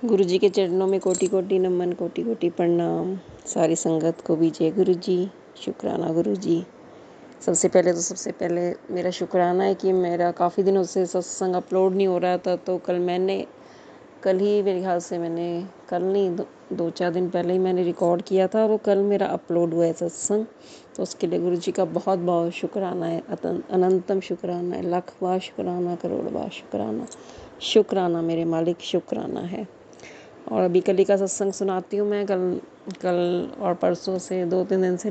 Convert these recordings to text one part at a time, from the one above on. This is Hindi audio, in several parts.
गुरु जी के चरणों में कोटि कोटि नमन, कोटि कोटि प्रणाम। सारी संगत को भी जय गुरु जी, शुक्राना गुरु जी। सबसे पहले मेरा शुक्राना है कि मेरा काफ़ी दिनों से सत्संग अपलोड नहीं हो रहा था, तो कल ही मेरे ख्याल से मैंने कल नहीं दो चार दिन पहले ही मैंने रिकॉर्ड किया था, वो कल मेरा अपलोड हुआ है सत्संग। तो उसके लिए गुरु जी का बहुत बहुत शुक्राना है, अनंतम शुक्राना है, लाख बार शुक्राना, करोड़ बार शुक्राना। शुक्राना मेरे मालिक, शुक्राना है। और अभी कल ही का सत्संग सुनाती हूँ मैं। कल और परसों से 2-3 दिन से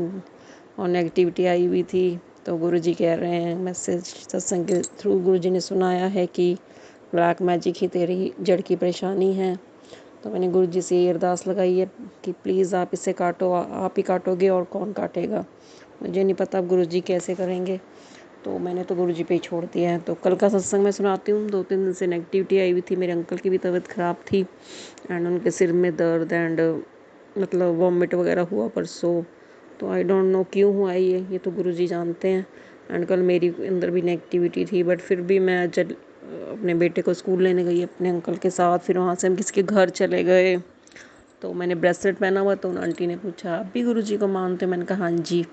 और नेगेटिविटी आई हुई थी, तो गुरु जी कह रहे हैं, मैसेज सत्संग के थ्रू गुरु जी ने सुनाया है कि ब्लैक मैजिक ही तेरी जड़ की परेशानी है। तो मैंने गुरु जी से ये अरदास लगाई है कि प्लीज़ आप इसे काटो, आप ही काटोगे और कौन काटेगा। मुझे नहीं पता अब गुरु जी कैसे करेंगे, तो मैंने तो गुरु जी पे ही छोड़ दिया है। तो कल का सत्संग मैं सुनाती हूँ। 2-3 दिन से नेगेटिविटी आई हुई थी, मेरे अंकल की भी तबीयत ख़राब थी एंड उनके सिर में दर्द एंड मतलब वॉमिट वगैरह हुआ परसों। तो आई डोंट नो क्यों हुआ ये तो गुरु जी जानते हैं। एंड कल मेरी अंदर भी नेगेटिविटी थी, बट फिर भी मैं अपने बेटे को स्कूल लेने गई अपने अंकल के साथ। फिर वहाँ से हम किसी के घर चले गए, तो मैंने ब्रेसलेट पहना हुआ, तो उन आंटी ने पूछा आप भी गुरु जी को मानते हो? मैंने कहा हाँ जी।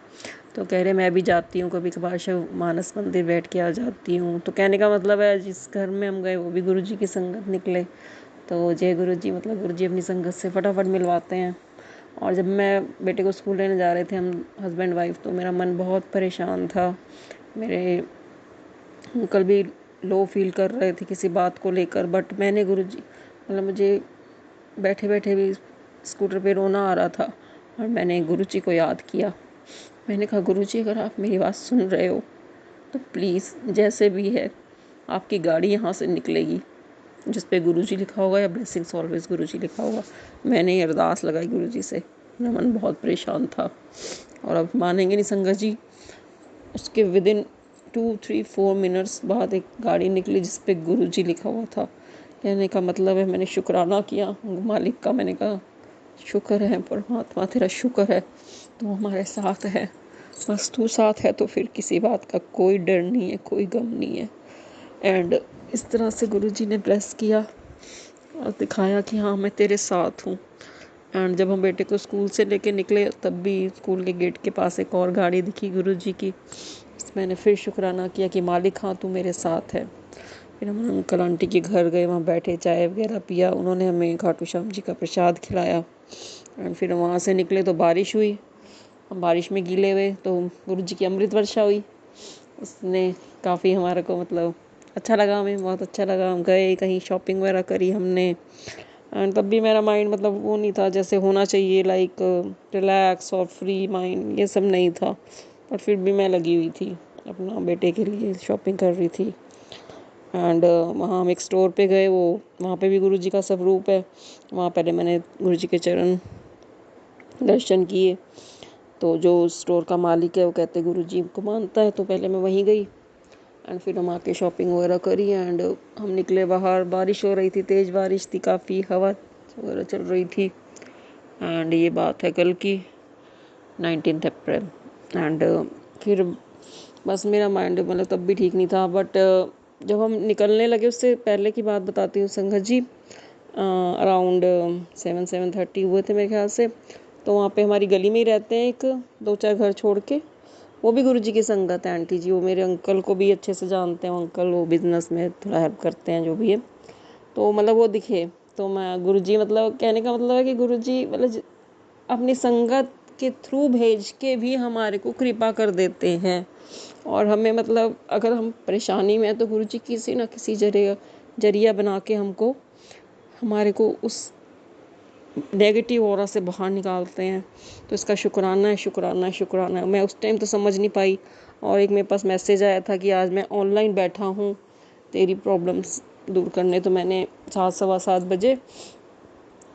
तो कह रहे मैं भी जाती हूँ, कभी कभार शिव मानस मंदिर बैठ के आ जाती हूँ। तो कहने का मतलब है जिस घर में हम गए वो भी गुरु जी की संगत निकले। तो जय गुरु जी, मतलब गुरु जी अपनी संगत से फटाफट मिलवाते हैं। और जब मैं बेटे को स्कूल लेने जा रहे थे हम हस्बैंड वाइफ, तो मेरा मन बहुत परेशान था। मेरे अंकल भी लो फील कर रहे थे किसी बात को लेकर, बट मैंने गुरु जी मतलब मुझे बैठे बैठे भी स्कूटर पे रोना आ रहा था और मैंने गुरु जी को याद किया। मैंने कहा गुरु जी अगर आप मेरी बात सुन रहे हो तो प्लीज़ जैसे भी है आपकी गाड़ी यहाँ से निकलेगी जिस पे गुरु जी लिखा होगा या ब्लेसिंग्स ऑलवेज गुरु जी लिखा होगा। मैंने ये अरदास लगाई गुरु जी से, मेरा मन बहुत परेशान था। और अब मानेंगे नहीं संगत जी, उसके विदिन 2-3-4 मिनट्स बाद एक गाड़ी निकली जिस पे गुरु जी लिखा हुआ था। कहने का मतलब है मैंने शुक्राना किया मालिक का। मैंने कहा शुक्र है परमात्मा, तेरा शुक्र है, तू हमारे साथ है। बस तू साथ है तो फिर किसी बात का कोई डर नहीं है, कोई गम नहीं है। एंड इस तरह से गुरु जी ने ब्लेस किया और दिखाया कि हाँ मैं तेरे साथ हूँ। एंड जब हम बेटे को स्कूल से लेके निकले तब भी स्कूल के गेट के पास एक और गाड़ी दिखी गुरु जी की। मैंने फिर शुक्राना किया कि मालिक हाँ तू मेरे साथ है। फिर हम अंकल आंटी के घर गए, वहाँ बैठे, चाय वगैरह पिया, उन्होंने हमें खाटू श्याम जी का प्रसाद खिलाया। एंड फिर वहाँ से निकले तो बारिश हुई, हम बारिश में गीले हुए, तो गुरु जी की अमृत वर्षा हुई। उसने काफ़ी हमारे को मतलब अच्छा लगा, हमें बहुत अच्छा लगा। हम गए कहीं शॉपिंग वगैरह करी हमने। एंड तब भी मेरा माइंड मतलब वो नहीं था जैसे होना चाहिए, लाइक रिलैक्स और फ्री माइंड, ये सब नहीं था। पर फिर भी मैं लगी हुई थी, अपना बेटे के लिए शॉपिंग कर रही थी। एंड वहाँ हम एक स्टोर पे गए, वहाँ पे भी गुरु जी का स्वरूप है। वहाँ पहले मैंने गुरु जी के चरण दर्शन किए। तो जो स्टोर का मालिक है वो कहते गुरु जी को मानता है, तो पहले मैं वहीं गई एंड फिर हम आके शॉपिंग वगैरह करी। एंड हम निकले बाहर, बारिश हो रही थी, तेज़ बारिश थी, काफ़ी हवा वगैरह चल रही थी। एंड ये बात है कल की 19 अप्रैल। एंड फिर बस मेरा माइंड मतलब तब भी ठीक नहीं था, बट जब हम निकलने लगे उससे पहले की बात बताती हूँ संगत जी। अराउंड 7-7:30 हुए थे मेरे ख्याल से। तो वहाँ पे हमारी गली में ही रहते हैं, एक 2-4 घर छोड़ के, वो भी गुरु जी की संगत है आंटी जी। वो मेरे अंकल को भी अच्छे से जानते हैं, वो अंकल वो बिज़नेस में थोड़ा हेल्प करते हैं जो भी है। तो मतलब वो दिखे तो मैं गुरु जी मतलब कहने का मतलब है कि गुरु जी मतलब अपनी संगत के थ्रू भेज के भी हमारे को कृपा कर देते हैं। और हमें मतलब अगर हम परेशानी में हैं तो गुरु जी किसी ना किसी जरिया बना के हमको हमारे को उस नेगेटिव ऑरा से बाहर निकालते हैं। तो इसका शुक्राना है, शुक्राना है, शुक्राना है। मैं उस टाइम तो समझ नहीं पाई, और एक मेरे पास मैसेज आया था कि आज मैं ऑनलाइन बैठा हूँ तेरी प्रॉब्लम्स दूर करने। तो मैंने 7-7:15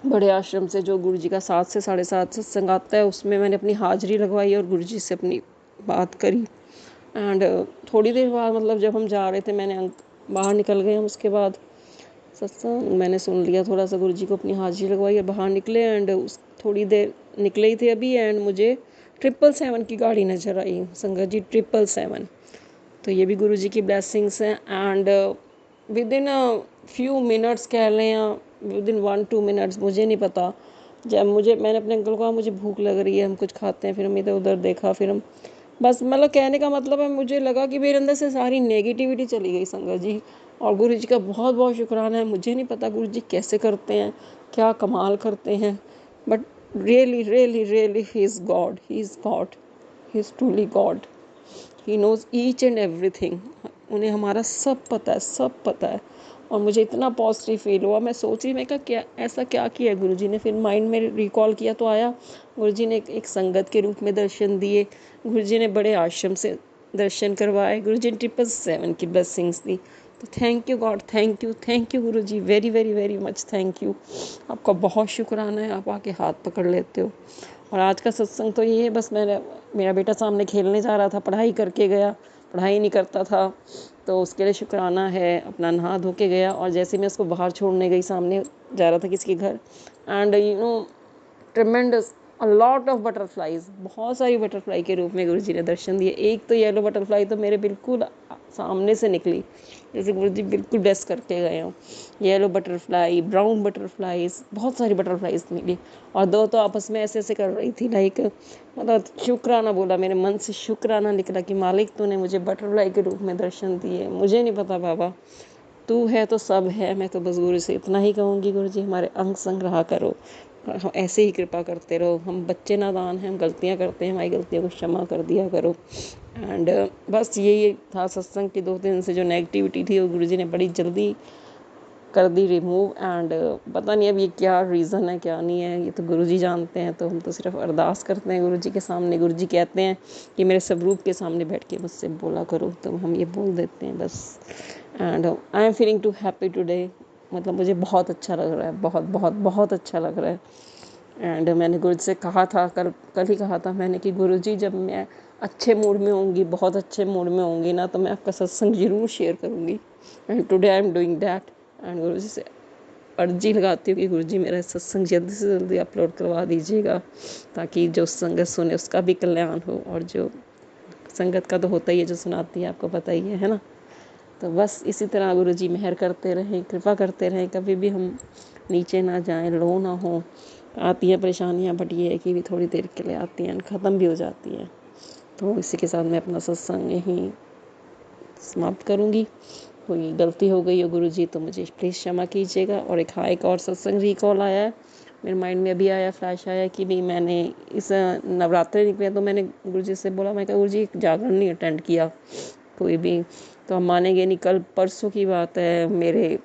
बड़े आश्रम से जो गुरु जी का 7 से 7:30 सत्संग आता है उसमें मैंने अपनी हाजिरी लगवाई और गुरु जी से अपनी बात करी। एंड थोड़ी देर बाद मतलब जब हम जा रहे थे मैंने बाहर निकल गए हम, उसके बाद सत्संग मैंने सुन लिया, थोड़ा सा गुरु जी को अपनी हाजिरी लगवाई और बाहर निकले। एंड उस थोड़ी देर निकले ही थे अभी, एंड मुझे 777 की गाड़ी नज़र आई संगत जी, 777। तो ये भी गुरु जी की ब्लेसिंग्स हैं। And with in few minutes कह लें या विद इन 1-2 मिनट्स, मुझे नहीं पता। जब मैंने अपने अंकल को कहा मुझे भूख लग रही है, हम कुछ खाते हैं, फिर हम इधर उधर देखा, फिर हम बस मतलब कहने का मतलब है, मुझे लगा कि मेरे अंदर से सारी नेगेटिविटी चली गई संगत जी। और गुरु जी का बहुत बहुत शुक्राना है। मुझे नहीं पता गुरु जी कैसे करते हैं, क्या कमाल करते हैं, but really really really he is God, he is God, he is truly God. He knows each and everything. उन्हें हमारा सब पता है, सब पता है। और मुझे इतना पॉजिटिव फील हुआ, मैं सोच रही, मैं कहा क्या ऐसा क्या किया गुरुजी ने। फिर माइंड में रिकॉल किया तो आया, गुरुजी ने एक संगत के रूप में दर्शन दिए, गुरुजी ने बड़े आश्रम से दर्शन करवाए, गुरुजी ने 777 की ब्लेसिंग्स दी। तो thank you God, thank you Guruji, very very very much thank you. आपका बहुत शुक्राना है, आप आके हाथ पकड़ लेते हो। और आज का सत्संग तो ये है, बस मेरा बेटा सामने खेलने जा रहा था, पढ़ाई करके गया, पढ़ाई नहीं करता था, तो उसके लिए शुक्राना है। अपना नहा धो के गया, और जैसे मैं उसको बाहर छोड़ने गई, सामने जा रहा था किसी के घर, and tremendous a lot of butterflies, बहुत सारी बटरफ्लाई के रूप में गुरुजी ने दर्शन दिए। एक तो येलो बटरफ्लाई तो मेरे बिल्कुल सामने से निकली, जैसे गुरुजी बिल्कुल ब्लेस करके गए हों। येलो बटरफ्लाई, ब्राउन बटरफ्लाईज, बहुत सारी बटरफ्लाईज मिली। और दो तो आपस में ऐसे ऐसे कर रही थी, लाइक मतलब शुक्राना बोला, मेरे मन से शुक्राना निकला कि मालिक तूने मुझे बटरफ्लाई के रूप में दर्शन दिए। मुझे नहीं पता बाबा, तू है तो सब है। मैं तो बस गुरु से इतना ही कहूँगी, गुरु जी हमारे अंग संग रहा करो, हम ऐसे ही कृपा करते रहो। हम बच्चे नादान हैं, हम गलतियाँ करते हैं, हमारी गलतियों को क्षमा कर दिया करो। एंड बस यही था सत्संग की 2 दिन से जो नेगेटिविटी थी, वो गुरुजी ने बड़ी जल्दी कर दी रिमूव। एंड पता नहीं अब ये क्या रीज़न है, क्या नहीं है, ये तो गुरुजी जानते हैं। तो हम तो सिर्फ अरदास करते हैं गुरुजी के सामने। गुरुजी कहते हैं कि मेरे स्वरूप के सामने बैठ के मुझसे बोला करो, तो हम ये बोल देते हैं बस। And I am feeling too happy today, मतलब मुझे बहुत अच्छा लग रहा है, बहुत बहुत बहुत अच्छा लग रहा है। एंड मैंने गुरु से कहा था, कल ही कहा था मैंने कि गुरुजी जब मैं अच्छे मूड में होंगी, बहुत अच्छे मूड में होंगी ना, तो मैं आपका सत्संग ज़रूर शेयर करूँगी। And today I am doing that. And Guruji से अर्जी लगाती हूँ कि गुरुजी मेरा सत्संग जल्दी से जल्दी अपलोड करवा दीजिएगा, ताकि जो संगत सुने उसका भी कल्याण हो। और जो संगत का तो होता ही है, जो सुनाती है आपको पता ही है ना। तो बस इसी तरह गुरुजी मेहर करते रहें, कृपा करते रहें, कभी भी हम नीचे ना जाएं, लो ना हो। आती हैं परेशानियाँ, बट ये है कि भी थोड़ी देर के लिए आती हैं, ख़त्म भी हो जाती हैं। तो इसी के साथ मैं अपना सत्संग यहीं समाप्त करूँगी। कोई गलती हो गई हो गुरुजी तो मुझे प्लीज़ क्षमा कीजिएगा। और एक और सत्संग रिकॉल आया है मेरे माइंड में, अभी आया, फ्लैश आया कि भी मैंने इस नवरात्रे निकले तो मैंने गुरुजी से बोला, मैं कहा गुरुजी जागरण नहीं अटेंड किया कोई भी, तो हम मानेंगे नहीं। कल परसों की बात है, मेरे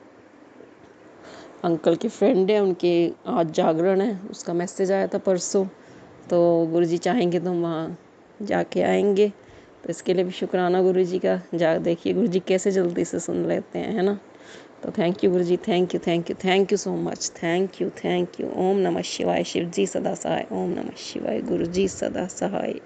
अंकल के फ्रेंड है, उनके आज जागरण है, उसका मैसेज आया था परसों। तो गुरुजी चाहेंगे तो हम वहाँ जाके आएंगे। तो इसके लिए भी शुक्राना गुरुजी का। देखिए गुरुजी कैसे जल्दी से सुन लेते हैं, है ना। तो thank you Guruji, thank you so much, thank you. ओम नमः शिवाय, शिव जी सदा सहाय। ओम नमः शिवाय, गुरुजी सदा सहाय।